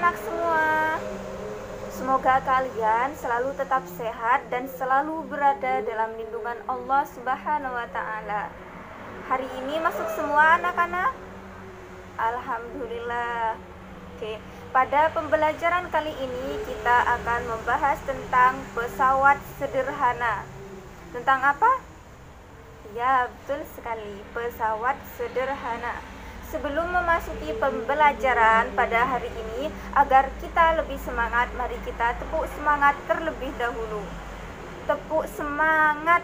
anak-anak semua. Semoga kalian selalu tetap sehat dan selalu berada dalam lindungan Allah Subhanahu wa Ta'ala. Hari ini masuk semua anak-anak? Alhamdulillah. Oke, pada pembelajaran kali ini kita akan membahas tentang pesawat sederhana. Tentang apa? Ya, betul sekali, pesawat sederhana. Sebelum memasuki pembelajaran pada hari ini, agar kita lebih semangat, mari kita tepuk semangat terlebih dahulu. Tepuk semangat.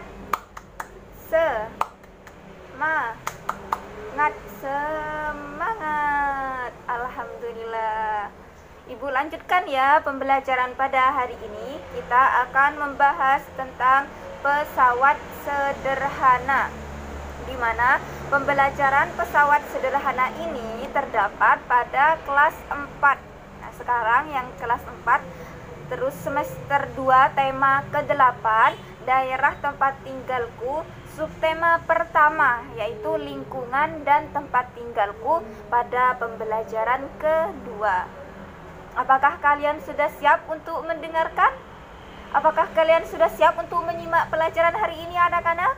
Semangat. Alhamdulillah. Ibu lanjutkan ya pembelajaran pada hari ini. Kita akan membahas tentang pesawat sederhana, di mana pembelajaran pesawat sederhana ini terdapat pada kelas 4. Nah, sekarang yang kelas 4, terus semester 2 tema ke-8, daerah tempat tinggalku, subtema pertama yaitu lingkungan dan tempat tinggalku pada pembelajaran kedua. Apakah kalian sudah siap untuk mendengarkan? Apakah kalian sudah siap untuk menyimak pelajaran hari ini anak-anak?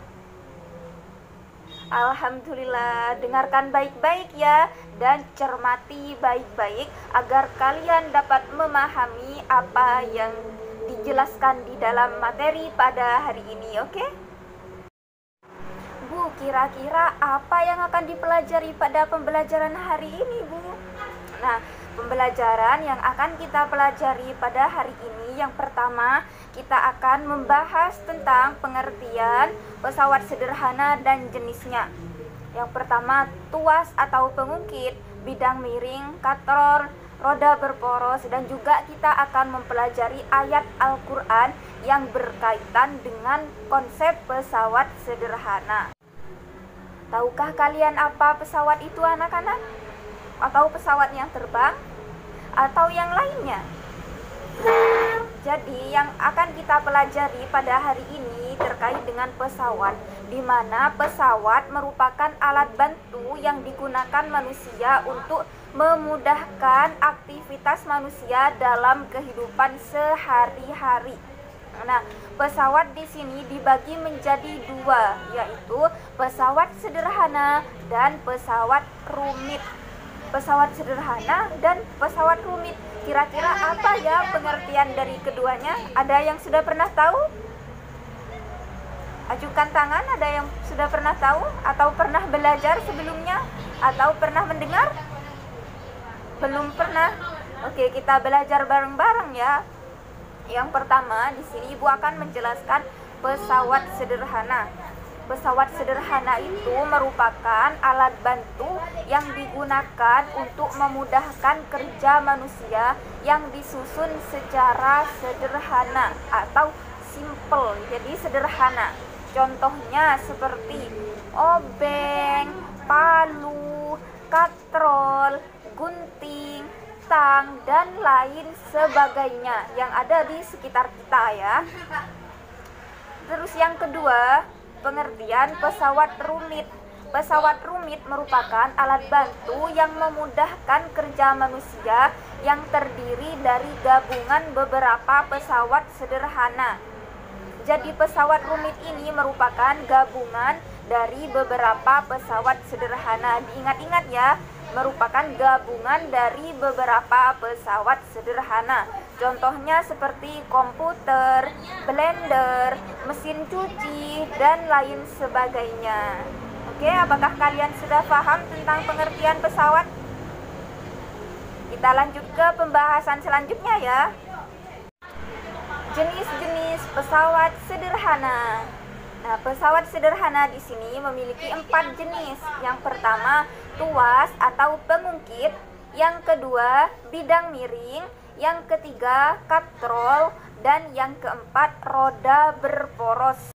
Alhamdulillah, dengarkan baik-baik ya dan cermati baik-baik agar kalian dapat memahami apa yang dijelaskan di dalam materi pada hari ini, oke? Bu, kira-kira apa yang akan dipelajari pada pembelajaran hari ini, Bu? Nah, pembelajaran yang akan kita pelajari pada hari ini, yang pertama kita akan membahas tentang pengertian pesawat sederhana dan jenisnya. Yang pertama, tuas atau pengungkit, bidang miring, katrol, roda berporos, dan juga kita akan mempelajari ayat Al-Quran yang berkaitan dengan konsep pesawat sederhana. Tahukah kalian apa pesawat itu anak-anak? Atau pesawat yang terbang? Atau yang lainnya? Jadi yang akan kita pelajari pada hari ini terkait dengan pesawat, di mana pesawat merupakan alat bantu yang digunakan manusia untuk memudahkan aktivitas manusia dalam kehidupan sehari-hari. Nah, pesawat di sini dibagi menjadi dua, yaitu pesawat sederhana dan pesawat rumit. Pesawat sederhana dan pesawat rumit. Kira-kira apa ya pengertian dari keduanya? Ada yang sudah pernah tahu? Ajukan tangan, ada yang sudah pernah tahu? Atau pernah belajar sebelumnya? Atau pernah mendengar? Belum pernah? Oke, kita belajar bareng-bareng ya. Yang pertama, di sini Ibu akan menjelaskan pesawat sederhana. Pesawat sederhana itu merupakan alat bantu yang digunakan untuk memudahkan kerja manusia yang disusun secara sederhana atau simple, jadi sederhana. Contohnya seperti obeng, palu, katrol, gunting, tang, dan lain sebagainya yang ada di sekitar kita ya. Terus yang kedua, pengertian pesawat rumit. Pesawat rumit merupakan alat bantu yang memudahkan kerja manusia yang terdiri dari gabungan beberapa pesawat sederhana. Jadi pesawat rumit ini merupakan gabungan dari beberapa pesawat sederhana. Diingat-ingat ya, merupakan gabungan dari beberapa pesawat sederhana. Contohnya seperti komputer, blender, mesin cuci, dan lain sebagainya. Oke, apakah kalian sudah paham tentang pengertian pesawat? Kita lanjut ke pembahasan selanjutnya ya. Jenis-jenis pesawat sederhana. Nah, pesawat sederhana di sini memiliki 4 jenis. Yang pertama, tuas atau pengungkit. Yang kedua, bidang miring. Yang ketiga, katrol. Dan yang keempat, roda berporos.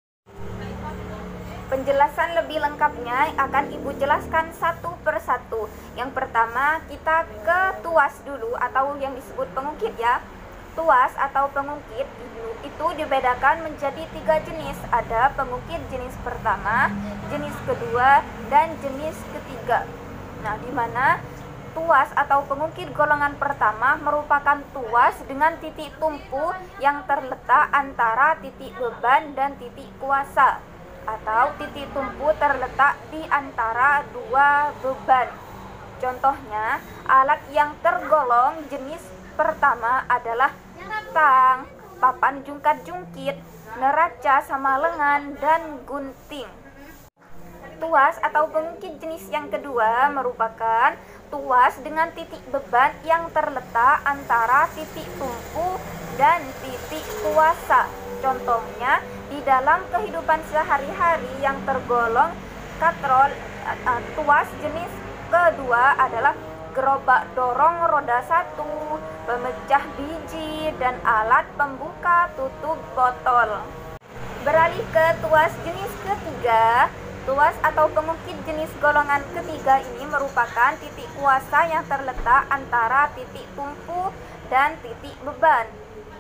Penjelasan lebih lengkapnya akan Ibu jelaskan satu persatu. Yang pertama, kita ke tuas dulu atau yang disebut pengungkit ya. Tuas atau pengungkit itu dibedakan menjadi 3 jenis. Ada pengungkit jenis pertama, jenis kedua, dan jenis ketiga. Nah, di mana Tuas atau pengukir golongan pertama merupakan tuas dengan titik tumpu yang terletak antara titik beban dan titik kuasa, atau titik tumpu terletak di antara dua beban. Contohnya, alat yang tergolong jenis pertama adalah tang, papan jungkat-jungkit, neraca sama lengan, dan gunting. Tuas atau pengukir jenis yang kedua merupakan tuas dengan titik beban yang terletak antara titik tumpu dan titik kuasa. Contohnya, di dalam kehidupan sehari-hari yang tergolong katrol, tuas jenis kedua adalah gerobak dorong roda 1, pemecah biji, dan alat pembuka tutup botol. Beralih ke tuas jenis ketiga, tuas atau pengukir jenis golongan ketiga ini merupakan titik kuasa yang terletak antara titik tumpu dan titik beban.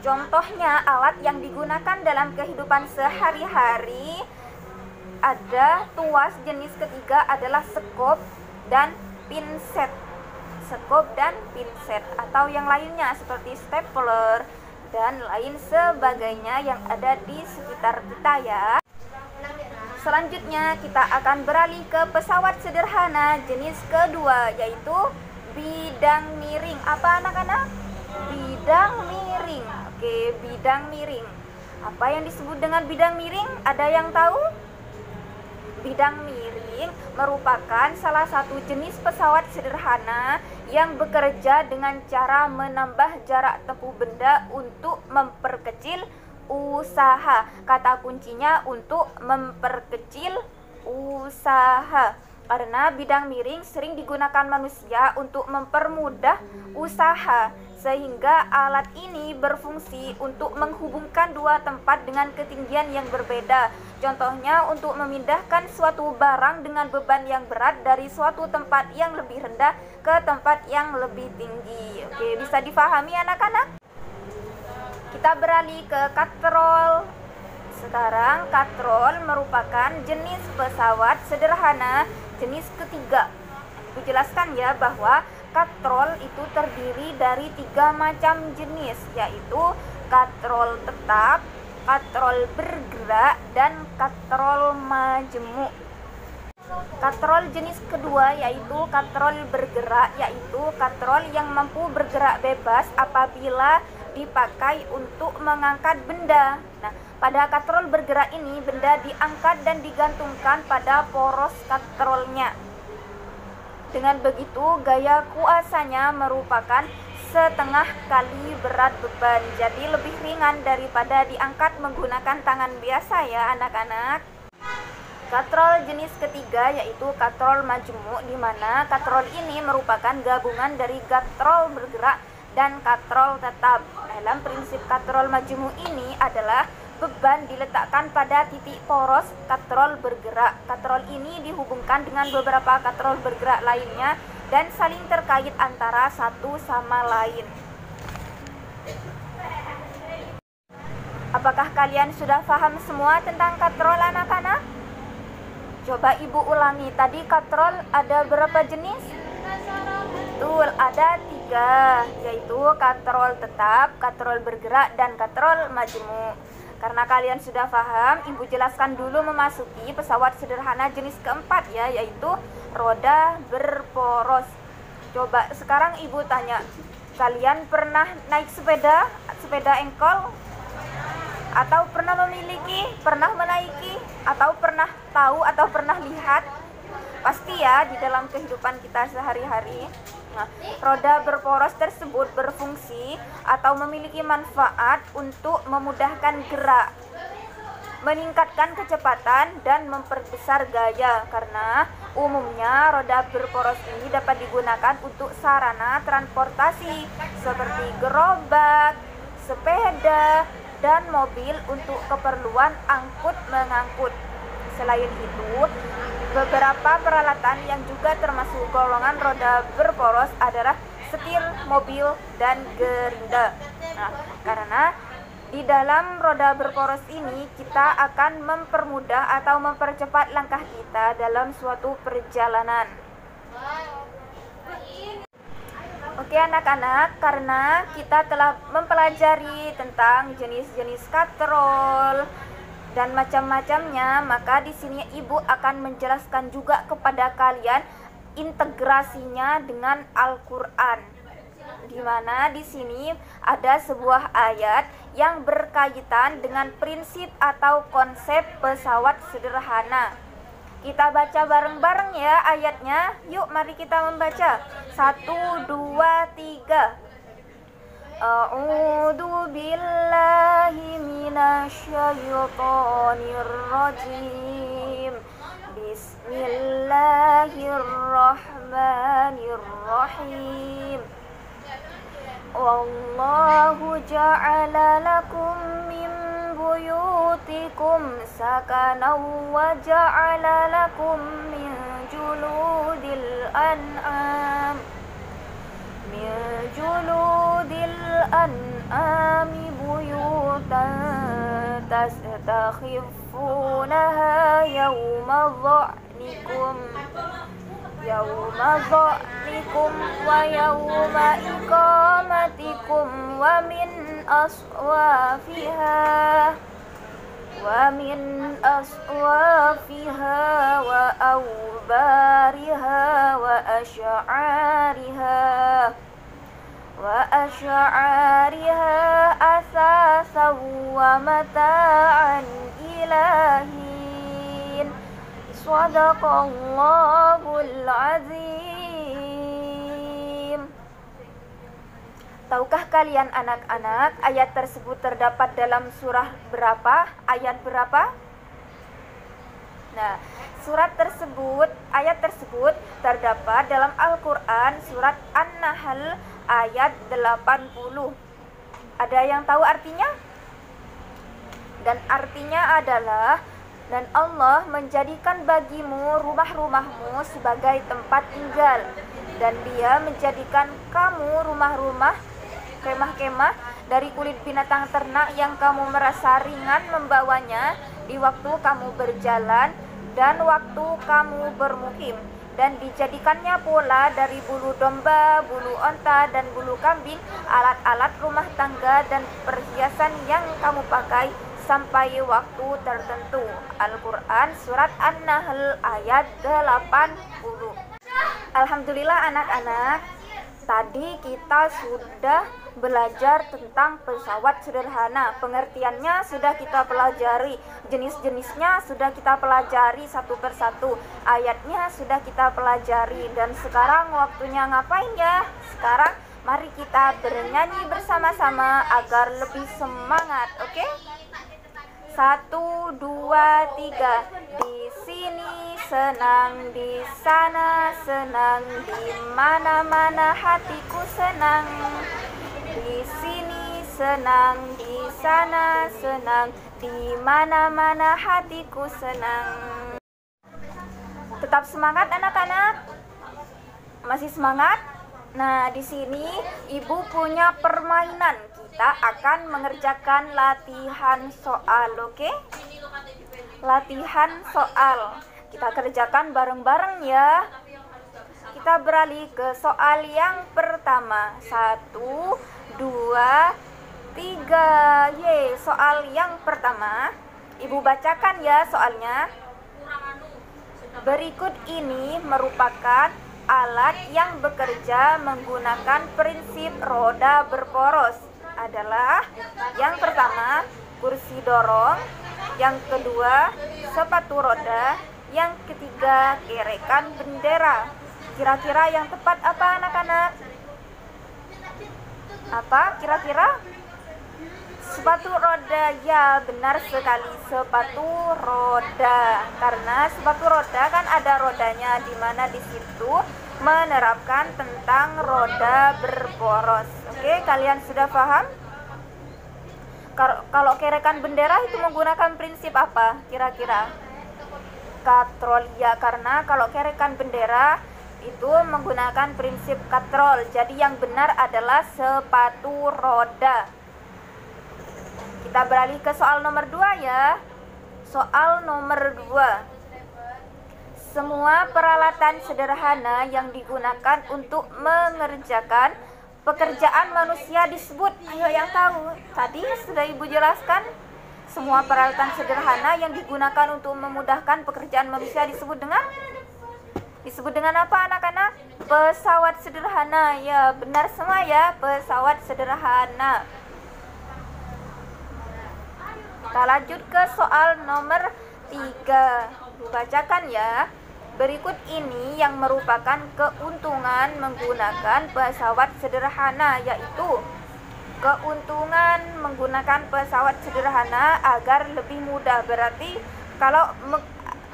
Contohnya, alat yang digunakan dalam kehidupan sehari-hari ada tuas jenis ketiga adalah sekop dan pinset. Sekop dan pinset atau yang lainnya seperti stapler dan lain sebagainya yang ada di sekitar kita ya. Selanjutnya kita akan beralih ke pesawat sederhana jenis kedua, yaitu bidang miring. Apa anak-anak? Bidang miring. Oke, bidang miring. Apa yang disebut dengan bidang miring? Ada yang tahu? Bidang miring merupakan salah satu jenis pesawat sederhana yang bekerja dengan cara menambah jarak tempuh benda untuk memperkecil usaha. Kata kuncinya untuk memperkecil usaha. Karena bidang miring sering digunakan manusia untuk mempermudah usaha, sehingga alat ini berfungsi untuk menghubungkan dua tempat dengan ketinggian yang berbeda. Contohnya untuk memindahkan suatu barang dengan beban yang berat dari suatu tempat yang lebih rendah ke tempat yang lebih tinggi. Oke, bisa difahami anak-anak? Kita beralih ke katrol. Sekarang katrol merupakan jenis pesawat sederhana jenis ketiga. Aku jelaskan ya bahwa katrol itu terdiri dari 3 macam jenis, yaitu katrol tetap, katrol bergerak, dan katrol majemuk. Katrol jenis kedua yaitu katrol bergerak, yaitu katrol yang mampu bergerak bebas apabila dipakai untuk mengangkat benda. Nah, pada katrol bergerak ini benda diangkat dan digantungkan pada poros katrolnya. Dengan begitu, gaya kuasanya merupakan setengah kali berat beban, jadi lebih ringan daripada diangkat menggunakan tangan biasa ya anak-anak. Katrol jenis ketiga yaitu katrol majemuk, di mana katrol ini merupakan gabungan dari katrol bergerak dan katrol tetap. Dalam prinsip katrol majemuk ini adalah beban diletakkan pada titik poros katrol bergerak. Katrol ini dihubungkan dengan beberapa katrol bergerak lainnya dan saling terkait antara satu sama lain. Apakah kalian sudah paham semua tentang katrol anak-anak? Coba ibu ulangi, tadi katrol ada berapa jenis? Betul, ada 3, yaitu katrol tetap, katrol bergerak, dan katrol majemuk. Karena kalian sudah paham, ibu jelaskan dulu memasuki pesawat sederhana jenis keempat ya, yaitu roda berporos. Coba sekarang ibu tanya, kalian pernah naik sepeda engkol? Atau pernah memiliki, pernah menaiki, atau pernah tahu, atau pernah lihat? Pasti ya di dalam kehidupan kita sehari-hari. Nah, roda berporos tersebut berfungsi atau memiliki manfaat untuk memudahkan gerak, meningkatkan kecepatan, dan memperbesar gaya. Karena umumnya roda berporos ini dapat digunakan untuk sarana transportasi seperti gerobak, sepeda, dan mobil untuk keperluan angkut-mengangkut. Selain itu, beberapa peralatan yang juga termasuk golongan roda berporos adalah setir mobil dan gerinda. Nah, karena di dalam roda berporos ini kita akan mempermudah atau mempercepat langkah kita dalam suatu perjalanan. Oke anak-anak, karena kita telah mempelajari tentang jenis-jenis katrol dan macam-macamnya, maka di sini Ibu akan menjelaskan juga kepada kalian integrasinya dengan Al-Qur'an. Di mana di sini ada sebuah ayat yang berkaitan dengan prinsip atau konsep pesawat sederhana. Kita baca bareng-bareng ya ayatnya. Yuk mari kita membaca. 1, 2, 3. A'udzu billahi minasyaitonir rajim. Bismillahirrahmanirrahim. Wallahu ja'ala lakum min buyutikum sakanan wa ja'ala lakum min juludil an'ami buyutan tastakhifunaha yawma dha'nikum wa yawma iqamatikum wa min aswafiha wa awbariha wa asy'ariha asasan wa mata'an ilahin. Shadaqallahul azim. Tahukah kalian anak-anak ayat tersebut terdapat dalam surah berapa? Ayat berapa? Nah, ayat tersebut terdapat dalam Al-Qur'an surat An-Nahl ayat 80. Ada yang tahu artinya? Dan artinya adalah, dan Allah menjadikan bagimu rumah-rumahmu sebagai tempat tinggal, dan Dia menjadikan kamu rumah-rumah, kemah-kemah dari kulit binatang ternak yang kamu merasa ringan membawanya di waktu kamu berjalan dan waktu kamu bermukim, dan dijadikannya pula dari bulu domba, bulu onta, dan bulu kambing alat-alat rumah tangga dan perhiasan yang kamu pakai sampai waktu tertentu. Al-Qur'an surat An-Nahl ayat 80. Alhamdulillah anak-anak, tadi kita sudah belajar tentang pesawat sederhana. Pengertiannya sudah kita pelajari, jenis-jenisnya sudah kita pelajari satu persatu, ayatnya sudah kita pelajari. Dan sekarang waktunya ngapain ya? Sekarang mari kita bernyanyi bersama-sama agar lebih semangat, oke? 1, 2, 3. Di sini senang, di sana senang, di mana-mana hatiku senang. Di sini senang, di sana senang, di mana-mana hatiku senang. Tetap semangat anak-anak. Masih semangat? Nah, di sini Ibu punya permainan. Kita akan mengerjakan latihan soal, oke? Latihan soal. Kita kerjakan bareng-bareng ya. Kita beralih ke soal yang pertama. 1, 2, 3. Soal yang pertama. Ibu bacakan ya soalnya. Berikut ini merupakan alat yang bekerja menggunakan prinsip roda berporos. Adalah yang pertama kursi dorong, yang kedua sepatu roda, yang ketiga kerekan bendera. Kira-kira yang tepat apa anak-anak? Apa kira-kira? Sepatu roda, ya benar sekali, sepatu roda. Karena sepatu roda kan ada rodanya, di mana di situ menerapkan tentang roda berporos. Oke, kalian sudah paham? Kalau kerekan bendera itu menggunakan prinsip apa kira-kira? Katrol, ya, karena kalau kerekan bendera itu menggunakan prinsip katrol. Jadi yang benar adalah sepatu roda. Kita beralih ke soal nomor 2 ya. Soal nomor 2. semua peralatan sederhana yang digunakan untuk mengerjakan pekerjaan manusia disebut. Ayo yang tahu, tadi sudah Ibu jelaskan. Semua peralatan sederhana yang digunakan untuk memudahkan pekerjaan manusia disebut dengan apa anak-anak? Pesawat sederhana. Ya, benar semua ya, pesawat sederhana. Kita lanjut ke soal nomor 3. Bacakan ya. Berikut ini yang merupakan keuntungan menggunakan pesawat sederhana, yaitu keuntungan menggunakan pesawat sederhana agar lebih mudah. Berarti kalau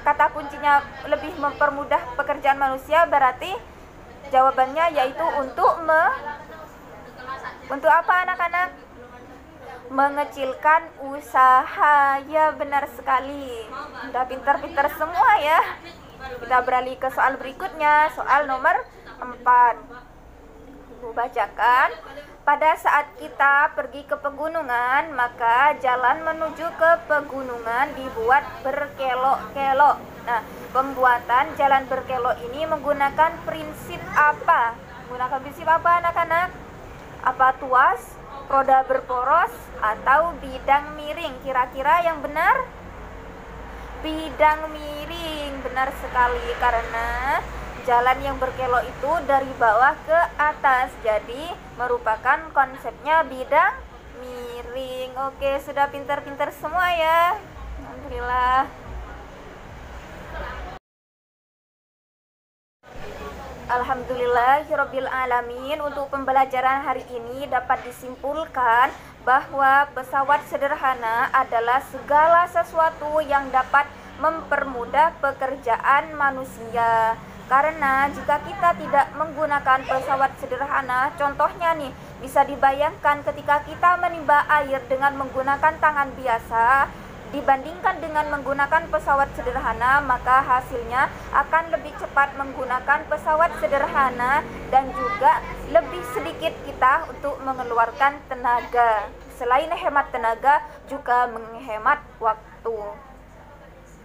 kata kuncinya lebih mempermudah pekerjaan manusia, berarti jawabannya yaitu untuk apa anak-anak? Mengecilkan usaha. Ya, benar sekali. Udah pintar-pintar semua ya. Kita beralih ke soal berikutnya, soal nomor 4. Ibu bacakan. Pada saat kita pergi ke pegunungan, maka jalan menuju ke pegunungan dibuat berkelok-kelok. Nah, pembuatan jalan berkelok ini menggunakan prinsip apa? Menggunakan prinsip apa anak-anak? Apa tuas, roda berporos, atau bidang miring? Kira-kira yang benar? Bidang miring, benar sekali, karena jalan yang berkelok itu dari bawah ke atas, jadi merupakan konsepnya bidang miring. Oke, sudah pintar-pintar semua ya. Alhamdulillah. Alhamdulillahirabbil alamin. Untuk pembelajaran hari ini dapat disimpulkan bahwa pesawat sederhana adalah segala sesuatu yang dapat mempermudah pekerjaan manusia. Karena jika kita tidak menggunakan pesawat sederhana, contohnya nih, bisa dibayangkan ketika kita menimba air dengan menggunakan tangan biasa, dibandingkan dengan menggunakan pesawat sederhana, maka hasilnya akan lebih cepat menggunakan pesawat sederhana dan juga lebih sedikit kita untuk mengeluarkan tenaga. Selain hemat tenaga, juga menghemat waktu.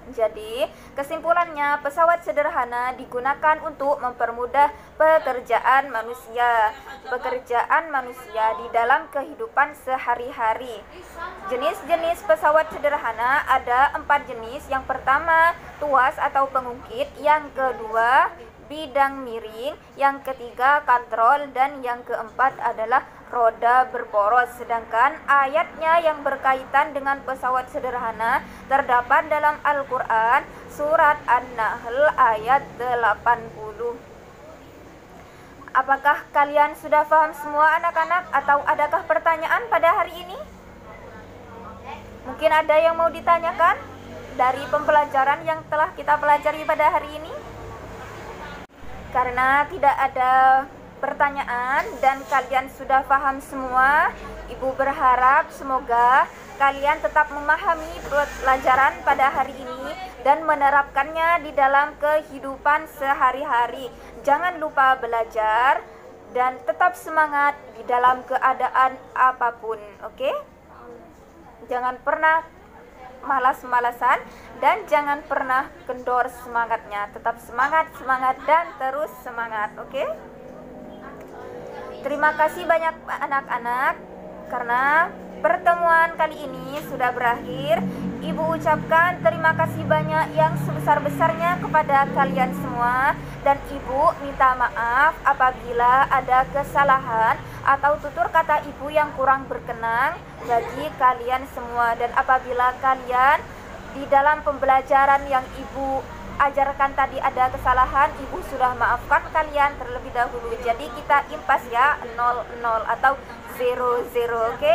Jadi, kesimpulannya, pesawat sederhana digunakan untuk mempermudah pekerjaan manusia di dalam kehidupan sehari-hari. Jenis-jenis pesawat sederhana ada 4 jenis. Yang pertama, tuas atau pengungkit. Yang kedua, bidang miring. Yang ketiga, katrol. Dan yang keempat adalah roda berporos. Sedangkan ayatnya yang berkaitan dengan pesawat sederhana terdapat dalam Al-Quran surat An-Nahl ayat 80. Apakah kalian sudah paham semua anak-anak, atau adakah pertanyaan pada hari ini? Mungkin ada yang mau ditanyakan dari pembelajaran yang telah kita pelajari pada hari ini? Karena tidak ada pertanyaan dan kalian sudah paham semua, Ibu berharap semoga kalian tetap memahami pelajaran pada hari ini dan menerapkannya di dalam kehidupan sehari-hari. Jangan lupa belajar dan tetap semangat di dalam keadaan apapun, oke? Jangan pernah malas-malasan dan jangan pernah kendor semangatnya. Tetap semangat dan terus semangat, oke? Terima kasih banyak anak-anak karena pertemuan kali ini sudah berakhir. Ibu ucapkan terima kasih banyak yang sebesar-besarnya kepada kalian semua, dan Ibu minta maaf apabila ada kesalahan atau tutur kata Ibu yang kurang berkenan bagi kalian semua. Dan apabila kalian di dalam pembelajaran yang Ibu ajarkan tadi ada kesalahan, Ibu sudah maafkan kalian terlebih dahulu. Jadi kita impas ya 00 atau 00, oke?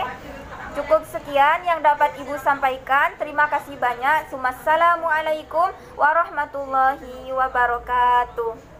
Cukup sekian yang dapat Ibu sampaikan. Terima kasih banyak. Wassalamualaikum warahmatullahi wabarakatuh.